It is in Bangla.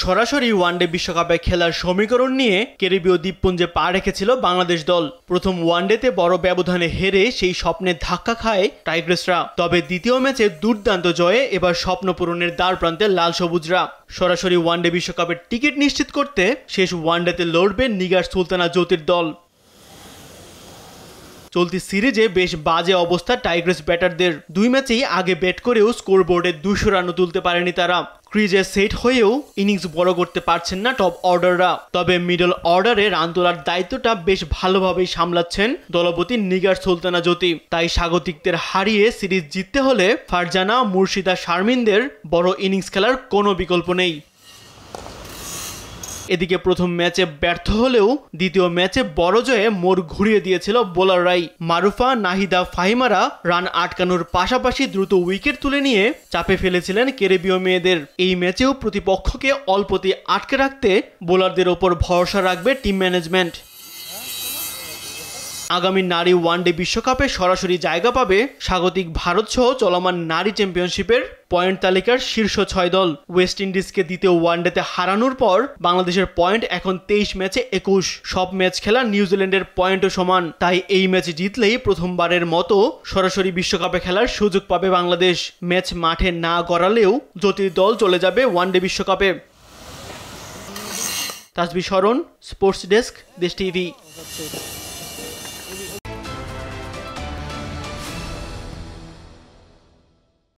সরাসরি ওয়ানডে বিশ্বকাপে খেলার সমীকরণ নিয়ে ক্যারিবীয় দ্বীপপুঞ্জে পা রেখেছিল বাংলাদেশ দল। প্রথম ওয়ানডেতে বড় ব্যবধানে হেরে সেই স্বপ্নে ধাক্কা খায় টাইগ্রেসরা। তবে দ্বিতীয় ম্যাচে দুর্দান্ত জয়ে এবার স্বপ্ন পূরণের দ্বারপ্রান্তে লাল সবুজরা। সরাসরি ওয়ানডে বিশ্বকাপের টিকিট নিশ্চিত করতে শেষ ওয়ানডেতে লড়বে নিগার সুলতানা জ্যোতির দল। চলতি সিরিজে বেশ বাজে অবস্থা টাইগ্রেস ব্যাটারদের। দুই ম্যাচেই আগে ব্যাট করেও স্কোরবোর্ডে 200 রানও তুলতে পারেনি তারা। ক্রিজে সেট হয়েও ইনিংস বড় করতে পারছেন না টপ অর্ডাররা। তবে মিডল অর্ডারে রান তোলার দায়িত্বটা বেশ ভালোভাবেই সামলাচ্ছেন দলপতি নিগার সুলতানা জ্যোতি। তাই স্বাগতিকদের হারিয়ে সিরিজ জিততে হলে ফারজানা, মুর্শিদা, শারমিনদের বড় ইনিংস খেলার কোনো বিকল্প নেই। এদিকে প্রথম ম্যাচে ব্যর্থ হলেও দ্বিতীয় ম্যাচে বড় জয়ে মোড় ঘুরিয়ে দিয়েছিল বোলাররাই। মারুফা, নাহিদা, ফাহিমারা রান আটকানোর পাশাপাশি দ্রুত উইকেট তুলে নিয়ে চাপে ফেলেছিলেন ক্যারিবীয় মেয়েদের। এই ম্যাচেও প্রতিপক্ষকে অল্পতেই আটকে রাখতে বোলারদের ওপর ভরসা রাখবে টিম ম্যানেজমেন্ট। আগামী নারী ওয়ানডে বিশ্বকাপে সরাসরি জায়গা পাবে স্বাগতিক ভারত সহ চলমান নারী চ্যাম্পিয়নশিপের পয়েন্ট তালিকার শীর্ষ 6 দল। ওয়েস্ট ইন্ডিজকে দ্বিতীয় ওয়ানডেতে হারানোর পর বাংলাদেশের পয়েন্ট এখন 23 ম্যাচে 21। সব ম্যাচ খেলা নিউজিল্যান্ডের পয়েন্টও সমান। তাই এই ম্যাচ জিতলেই প্রথমবারের মতো সরাসরি বিশ্বকাপে খেলার সুযোগ পাবে বাংলাদেশ। ম্যাচ মাঠে না গড়ালেও জ্যোতির দল চলে যাবে ওয়ানডে বিশ্বকাপে। তাসবিহ শরণ, স্পোর্টস ডেস্ক, দেশ টিভি।